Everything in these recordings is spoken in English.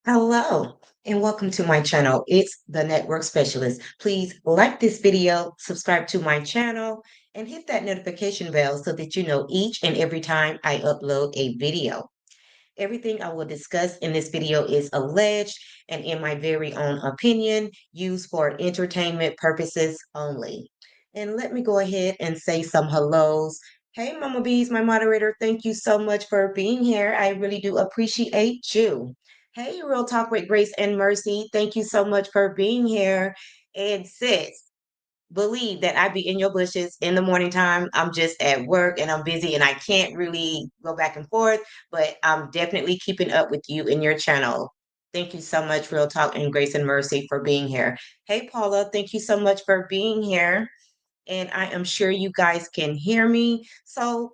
Hello and welcome to my channel. It's the Network Specialist. Please like this video, subscribe to my channel, and hit that notification bell so that you know each and every time I upload a video. Everything I will discuss in this video is alleged and in my very own opinion, used for entertainment purposes only. And let me go ahead and say some hellos. Hey, Mama Bees, my moderator, thank you so much for being here. I really do appreciate you. Hey, Real Talk with Grace and Mercy, thank you so much for being here. And sis, believe that I be in your bushes in the morning time. I'm just at work and I'm busy and I can't really go back and forth, but I'm definitely keeping up with you in your channel. Thank you so much, Real Talk and Grace and Mercy, for being here. Hey, Paula, thank you so much for being here. And I am sure you guys can hear me. So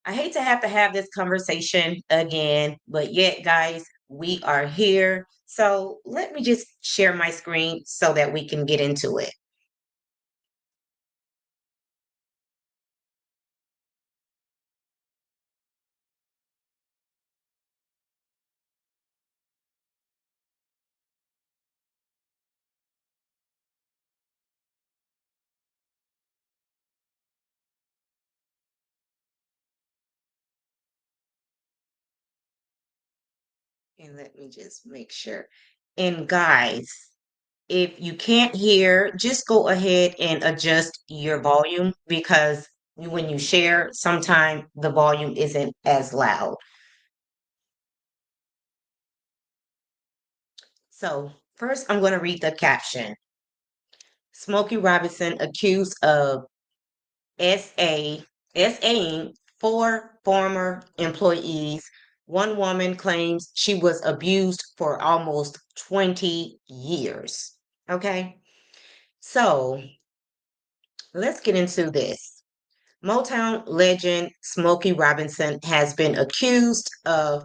I hate to have this conversation again, but yet, guys, we are here. So let me just share my screen so that we can get into it. And let me just make sure. And guys, if you can't hear, just go ahead and adjust your volume because when you share, sometimes the volume isn't as loud. So, first, I'm going to read the caption. Smokey Robinson accused of SA, SAing four former employees. One woman claims she was abused for almost 20 years. Okay. So let's get into this. Motown legend Smokey Robinson has been accused of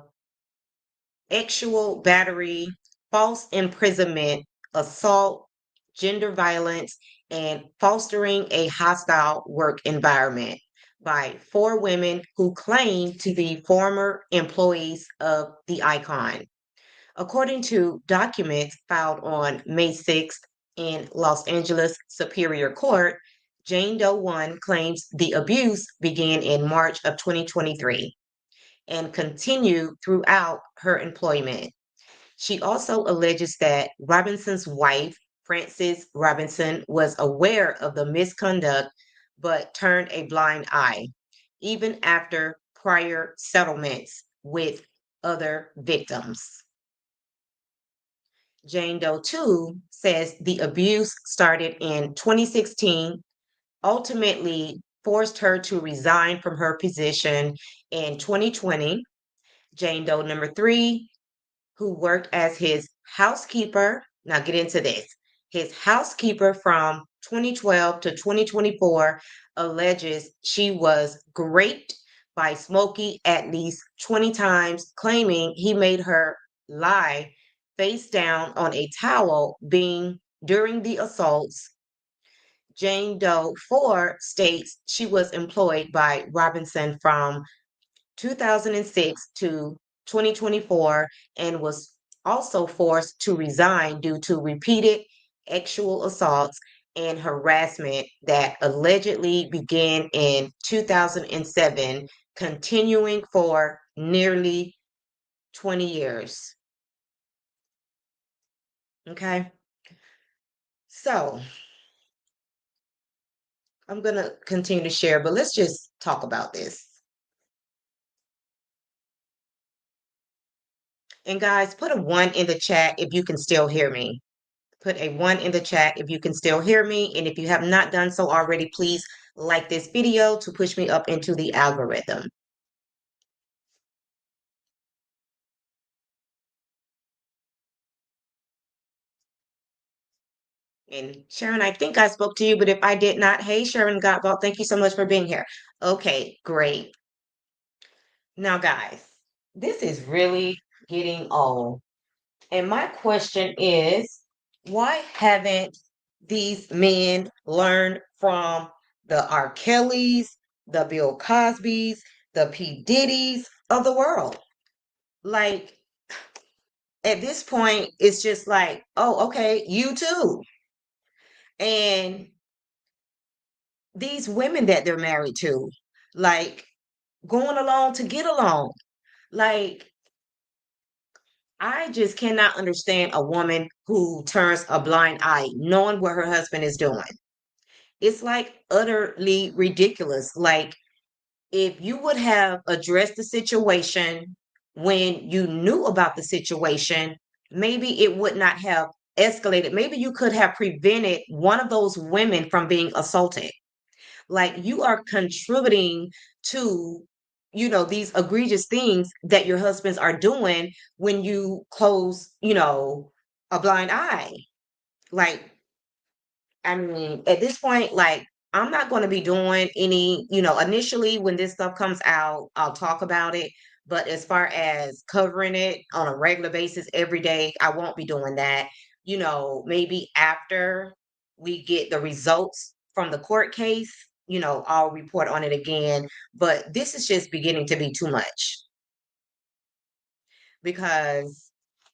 sexual battery, false imprisonment, assault, gender violence, and fostering a hostile work environment by four women who claim to be former employees of the icon. According to documents filed on May 6th in Los Angeles Superior Court, Jane Doe 1 claims the abuse began in March of 2023 and continued throughout her employment. She also alleges that Robinson's wife, Frances Robinson, was aware of the misconduct but turned a blind eye, even after prior settlements with other victims. Jane Doe 2 says the abuse started in 2016, ultimately forced her to resign from her position in 2020. Jane Doe number 3, who worked as his housekeeper, now get into this, his housekeeper from 2012 to 2024, alleges she was raped by Smokey at least 20 times, claiming he made her lie face down on a towel being during the assaults. Jane Doe 4 states she was employed by Robinson from 2006 to 2024 and was also forced to resign due to repeated sexual assaults and harassment that allegedly began in 2007, continuing for nearly 20 years. Okay. So I'm going to continue to share, but let's just talk about this. And guys, put a one in the chat if you can still hear me. Put a one in the chat if you can still hear me. And if you have not done so already, please like this video to push me up into the algorithm. And Sharon, I think I spoke to you, but if I did not, hey, Sharon Gottwald, thank you so much for being here. Okay, great. Now, guys, this is really getting old. And my question is, why haven't these men learned from the R. Kellys, the Bill Cosbys, the P. Diddy's of the world? Like, At this point, it's just like, oh, okay, you too. And these women that they're married to, like going along to get along. Like, I just cannot understand a woman who turns a blind eye knowing what her husband is doing. It's like utterly ridiculous. Like, if you would have addressed the situation when you knew about the situation, maybe it would not have escalated. Maybe you could have prevented one of those women from being assaulted. Like, you are contributing to, these egregious things that your husbands are doing when you close, a blind eye. Like, I mean, at this point, like, I'm not going to be doing any, initially when this stuff comes out, I'll talk about it. But as far as covering it on a regular basis every day, I won't be doing that. Maybe after we get the results from the court case, I'll report on it again. But this is just beginning to be too much because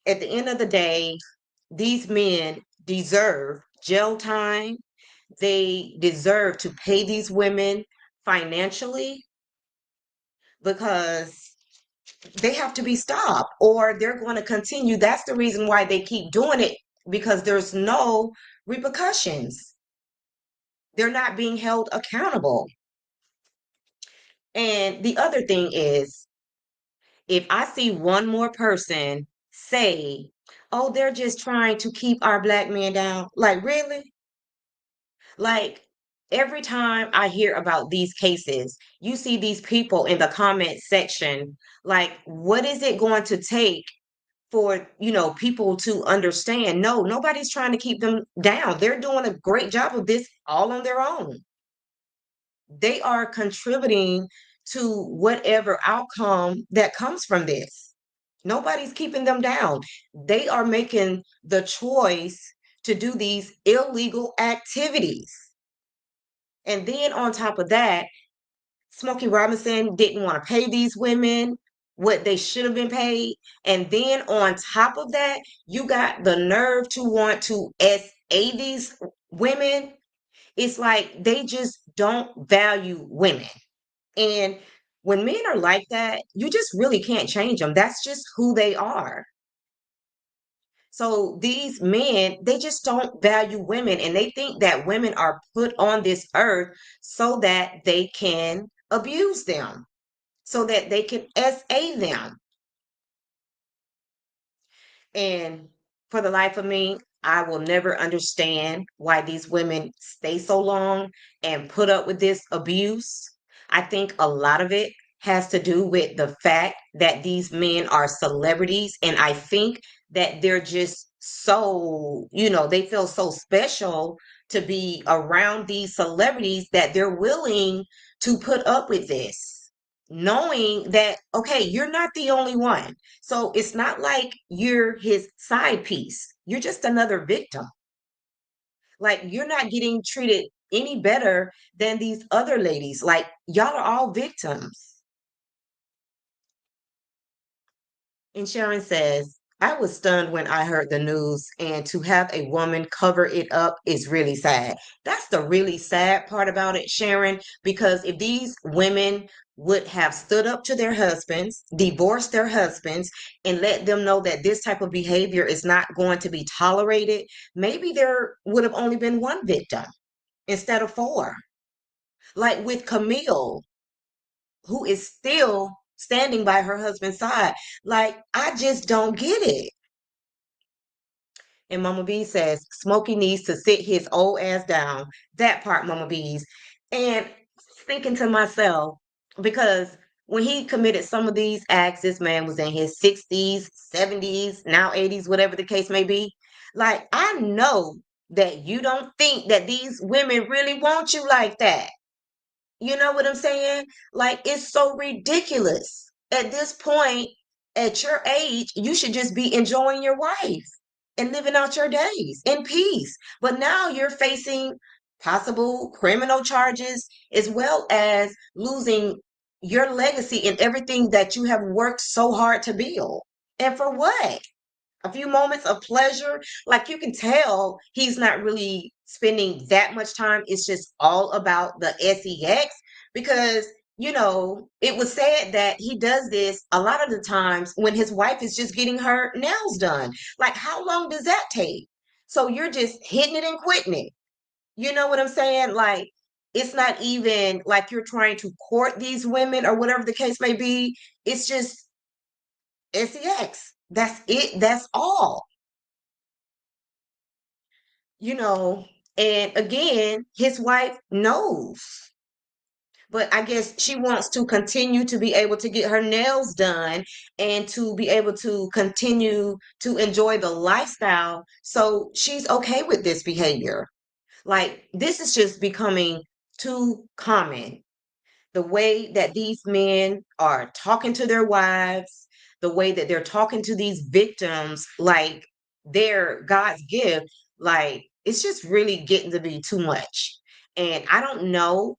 at the end of the day, these men deserve jail time. They deserve to pay these women financially because they have to be stopped or they're going to continue. That's the reason why they keep doing it, because there's no repercussions. They're not being held accountable. And the other thing is, if I see one more person say, oh, they're just trying to keep our black men down, like, really? Like, every time I hear about these cases, you see these people in the comment section, like, what is it going to take for, people to understand? No, nobody's trying to keep them down. They're doing a great job of this all on their own. They are contributing to whatever outcome that comes from this. Nobody's keeping them down. They are making the choice to do these illegal activities. And then on top of that, Smokey Robinson didn't want to pay these women what they should have been paid. And then on top of that, you got the nerve to want to SA these women. It's like they just don't value women. And when men are like that, you just really can't change them. That's just who they are. So these men, they just don't value women and they think that women are put on this earth so that they can abuse them, so that they can SA them. And for the life of me, I will never understand why these women stay so long and put up with this abuse. I think a lot of it has to do with the fact that these men are celebrities. And I think that they're just so, they feel so special to be around these celebrities that they're willing to put up with this, knowing that, okay, you're not the only one. So it's not like you're his side piece. You're just another victim. Like, you're not getting treated any better than these other ladies. Like, y'all are all victims. And Sharon says, I was stunned when I heard the news, and to have a woman cover it up is really sad. That's the really sad part about it, Sharon, because if these women would have stood up to their husbands, divorced their husbands, and let them know that this type of behavior is not going to be tolerated, maybe there would have only been one victim instead of four. Like with Camille, who is still standing by her husband's side. Like, I just don't get it. And Mama B says, Smokey needs to sit his old ass down. That part, Mama B's. And thinking to myself, because when he committed some of these acts, this man was in his 60s, 70s, now 80s, whatever the case may be. Like, I know that you don't think that these women really want you like that. You know what I'm saying? Like, it's so ridiculous. At this point, at your age, you should just be enjoying your wife and living out your days in peace. But now you're facing possible criminal charges as well as losing your legacy and everything that you have worked so hard to build. And for what? a few moments of pleasure. Like you can tell he's not really spending that much time. It's just all about the sex because it was said that he does this a lot of the times when his wife is just getting her nails done. Like, how long does that take? So you're just hitting it and quitting it. You know what I'm saying? Like, it's not even like you're trying to court these women or whatever the case may be. It's just sex. That's it. That's all. You know, and again, his wife knows. But I guess she wants to continue to be able to get her nails done and to be able to continue to enjoy the lifestyle. So she's okay with this behavior. Like, this is just becoming too common. The way that these men are talking to their wives, the way that they're talking to these victims, like they're God's gift, like it's just really getting to be too much. And I don't know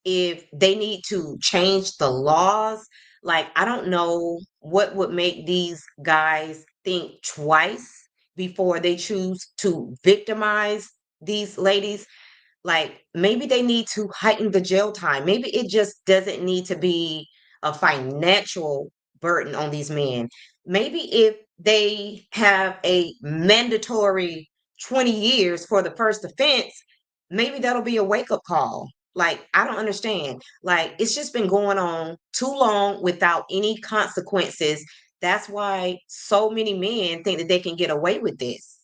if they need to change the laws. Like, I don't know what would make these guys think twice before they choose to victimize these ladies. Like, maybe they need to heighten the jail time. Maybe it just doesn't need to be a financial burden on these men. Maybe if they have a mandatory 20 years for the first offense, maybe that'll be a wake up call. Like, I don't understand. Like, it's just been going on too long without any consequences. That's why so many men think that they can get away with this.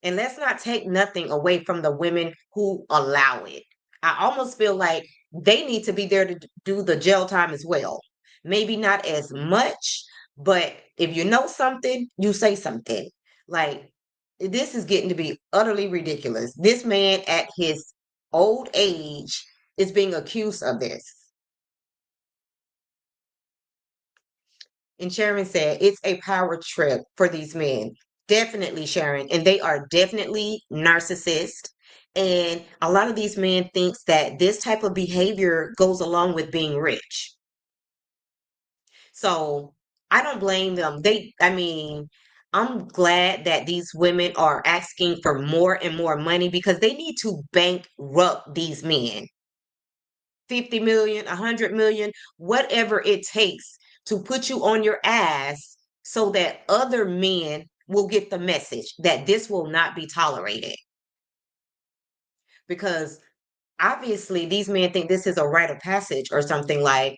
And let's not take nothing away from the women who allow it. I almost feel like they need to be there to do the jail time as well. Maybe not as much, but if you know something, you say something. Like, this is getting to be utterly ridiculous. This man at his old age is being accused of this. And Sharon said, it's a power trip for these men. Definitely, Sharon. And they are definitely narcissists. And a lot of these men thinks that this type of behavior goes along with being rich. So I don't blame them. I mean, I'm glad that these women are asking for more and more money because they need to bankrupt these men. 50 million, 100 million, whatever it takes to put you on your ass so that other men will get the message that this will not be tolerated. Because obviously these men think this is a rite of passage or something. Like,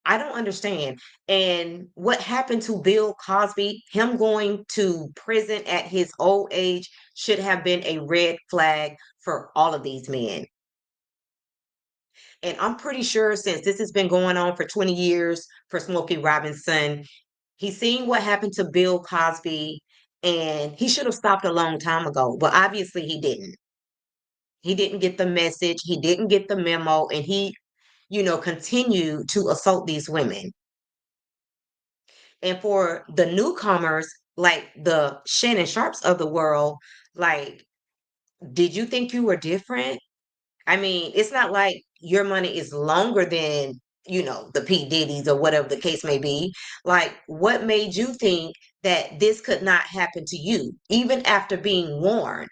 I don't understand. And what happened to Bill Cosby, him going to prison at his old age should have been a red flag for all of these men. And I'm pretty sure since this has been going on for 20 years for Smokey Robinson, he's seen what happened to Bill Cosby and he should have stopped a long time ago. But obviously he didn't. He didn't get the message, he didn't get the memo, and he, continued to assault these women. And for the newcomers, like the Shannon Sharps of the world, like, did you think you were different? I mean, it's not like your money is longer than, the P. Diddy's or whatever the case may be. Like, what made you think that this could not happen to you, even after being warned?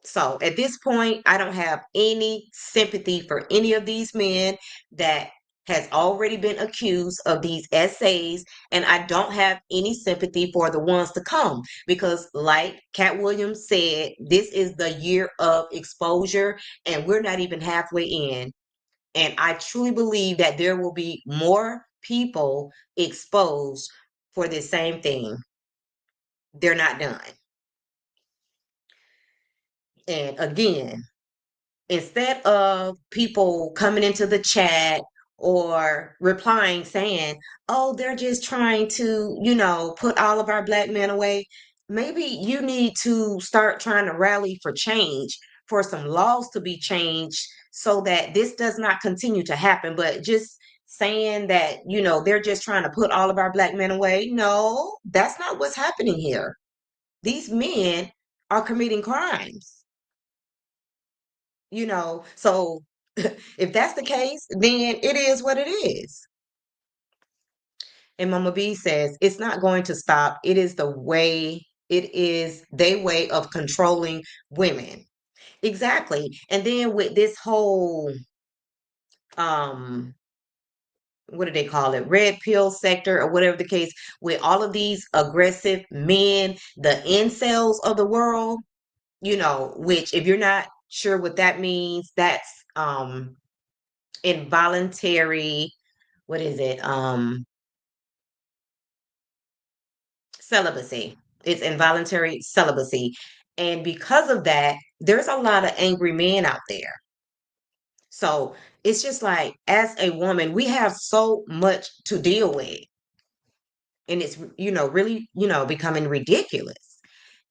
So at this point, I don't have any sympathy for any of these men that has already been accused of these essays, and I don't have any sympathy for the ones to come because, like Cat Williams said, this is the year of exposure, and we're not even halfway in. And I truly believe that there will be more people exposed for the same thing. They're not done. And again, instead of people coming into the chat or replying saying, oh, they're just trying to, put all of our black men away, maybe you need to start trying to rally for change, for some laws to be changed so that this does not continue to happen. But just saying that, they're just trying to put all of our black men away, no, that's not what's happening here. These men are committing crimes. So if that's the case, then it is what it is. And Mama B says it's not going to stop. It is their way of controlling women. Exactly. And then with this whole um what do they call it? Red pill sector or whatever the case, with all of these aggressive men, the incels of the world, which if you're not sure what that means, that's involuntary, what is it? Celibacy. It's involuntary celibacy. And because of that, there's a lot of angry men out there. So it's just like, as a woman, we have so much to deal with. And it's, really, becoming ridiculous.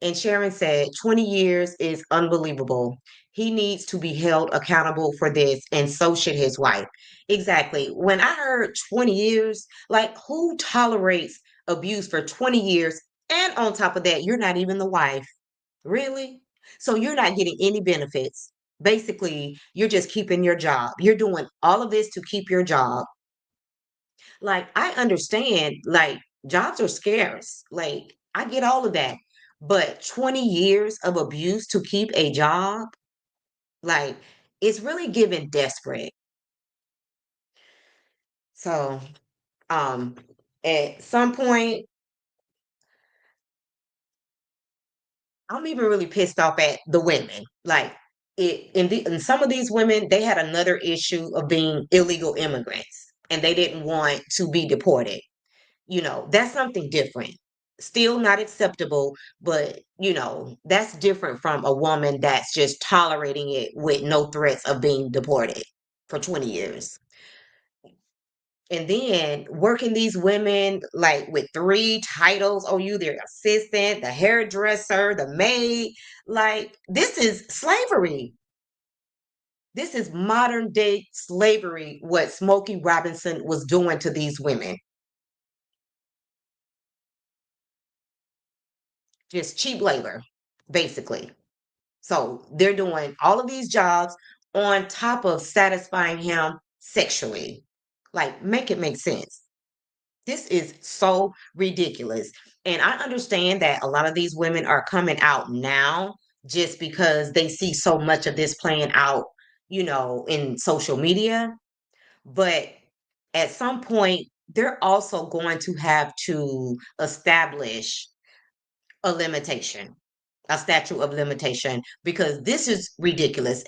And Sharon said, 20 years is unbelievable. He needs to be held accountable for this, and so should his wife. Exactly. When I heard 20 years, like, who tolerates abuse for 20 years? And on top of that, you're not even the wife. Really? So you're not getting any benefits. Basically, you're just keeping your job. You're doing all of this to keep your job. Like, I understand, like, jobs are scarce. Like, I get all of that. But 20 years of abuse to keep a job, like, it's really giving desperate. So, um, at some point, I'm even really pissed off at the women. Like, in some of these women, they had another issue of being illegal immigrants and they didn't want to be deported. That's something different. Still not acceptable, but that's different from a woman that's just tolerating it with no threats of being deported for 20 years. And then working these women like with three titles. Oh, you their assistant, the hairdresser, the maid. Like, this is slavery. This is modern day slavery, what Smokey Robinson was doing to these women. Just cheap labor, basically. So they're doing all of these jobs on top of satisfying him sexually. Like, make it make sense. This is so ridiculous. And I understand that a lot of these women are coming out now just because they see so much of this playing out, in social media. But at some point, they're also going to have to establish a limitation, a statute of limitation, because this is ridiculous.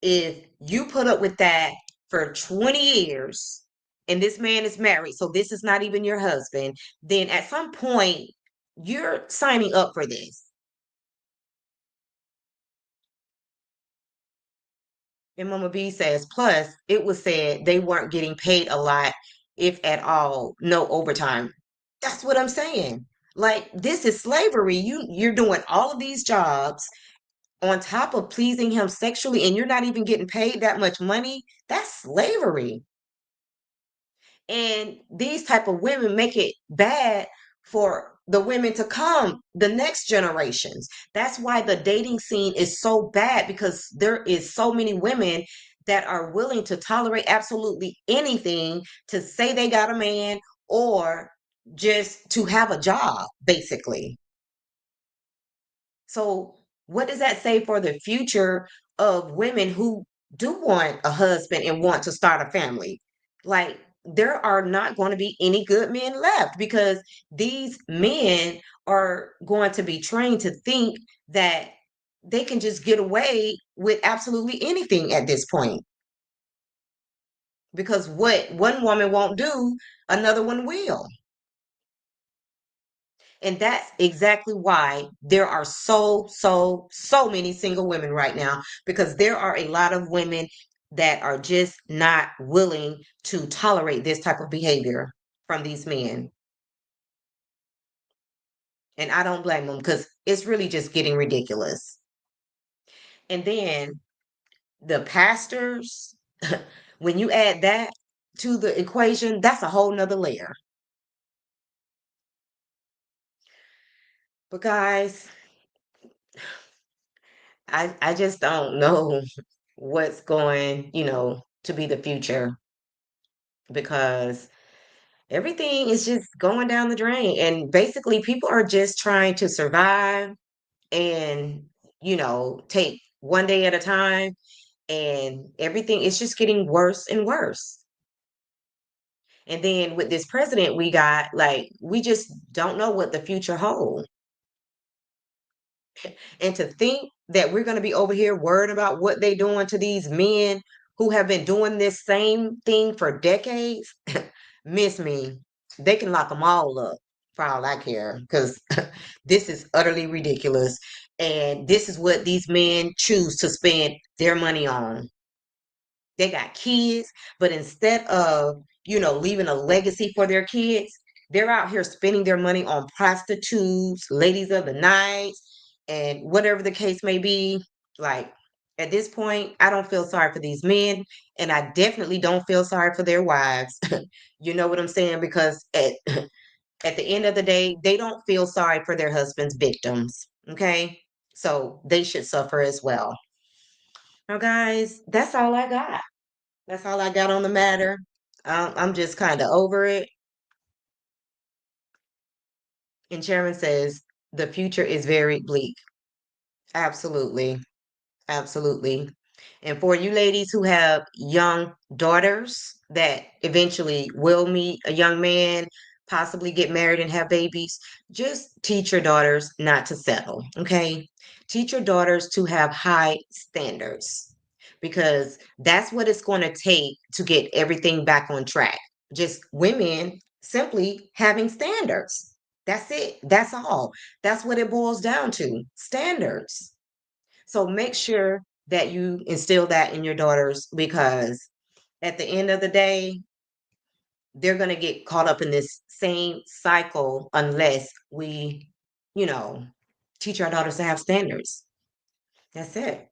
If you put up with that for 20 years and this man is married, so this is not even your husband, then at some point you're signing up for this. And Mama B says, plus it was said they weren't getting paid a lot, if at all, no overtime. That's what I'm saying. Like, this is slavery. You're doing all of these jobs on top of pleasing him sexually, and you're not even getting paid that much money. That's slavery. And these type of women make it bad for the women to come, the next generations. That's why the dating scene is so bad, because there is so many women that are willing to tolerate absolutely anything to say they got a man, or just to have a job, basically. So, what does that say for the future of women who do want a husband and want to start a family? Like, there are not going to be any good men left, because these men are going to be trained to think that they can just get away with absolutely anything at this point. Because what one woman won't do, another one will. And that's exactly why there are so many single women right now, because there are a lot of women that are just not willing to tolerate this type of behavior from these men. And I don't blame them, because it's really just getting ridiculous. And then the pastors, when you add that to the equation, that's a whole nother layer. But guys, I just don't know what's going, to be the future, because Everything is just going down the drain. And basically, people are just trying to survive and, take one day at a time. And everything is just getting worse and worse. And then with this president we got, like, we just don't know what the future holds. And to think that we're going to be over here worried about what they doing to these men who have been doing this same thing for decades, miss me. They can lock them all up for all I care, because this is utterly ridiculous. And this is what these men choose to spend their money on. They got kids, but instead of, leaving a legacy for their kids, they're out here spending their money on prostitutes, ladies of the night, and whatever the case may be. Like, at this point, I don't feel sorry for these men, and I definitely don't feel sorry for their wives. You know what I'm saying? Because at the end of the day, they don't feel sorry for their husband's victims. Okay? So they should suffer as well. Now, guys, that's all I got. That's all I got on the matter. I'm just kind of over it. And Chairman says the future is very bleak. Absolutely. Absolutely. And for you ladies who have young daughters that eventually will meet a young man, possibly get married and have babies, just teach your daughters not to settle, okay? Teach your daughters to have high standards, because that's what it's going to take to get everything back on track. Just women simply having standards. That's it. That's all. That's what it boils down to, standards. So make sure that you instill that in your daughters, because at the end of the day, they're going to get caught up in this same cycle unless we, you know, teach our daughters to have standards. That's it.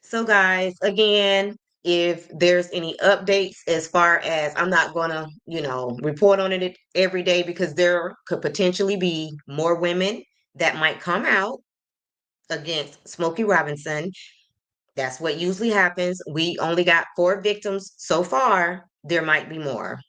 So, guys, again, if there's any updates, as far as, I'm not going to, report on it every day, because there could potentially be more women that might come out against Smokey Robinson. That's what usually happens. We only got 4 victims so far. There might be more.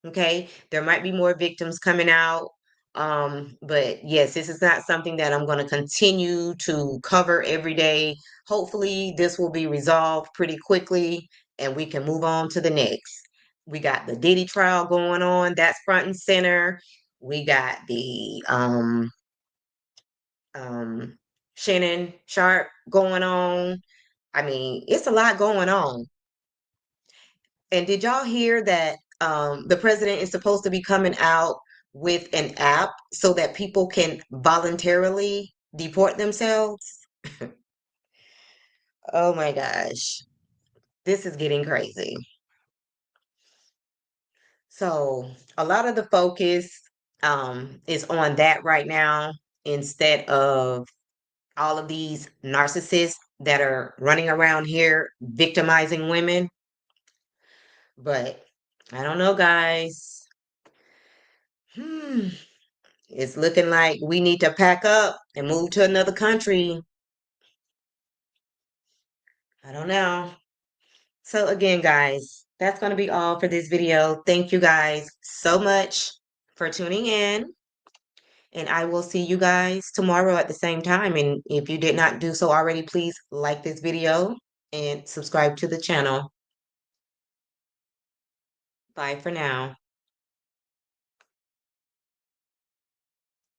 Okay. There might be more victims coming out. But yes, this is not something that I'm going to continue to cover every day. Hopefully, this will be resolved pretty quickly and we can move on to the next. We got the Diddy trial going on. That's front and center. We got the um, Shannon Sharp going on. I mean, it's a lot going on. And did y'all hear that the president is supposed to be coming out with an app so that people can voluntarily deport themselves? Oh my gosh, this is getting crazy. So a lot of the focus is on that right now, instead of all of these narcissists that are running around here victimizing women. But I don't know, guys. Hmm. It's looking like we need to pack up and move to another country. I don't know. So again, guys, that's going to be all for this video. Thank you guys so much for tuning in. And I will see you guys tomorrow at the same time. And if you did not do so already, please like this video and subscribe to the channel. Bye for now.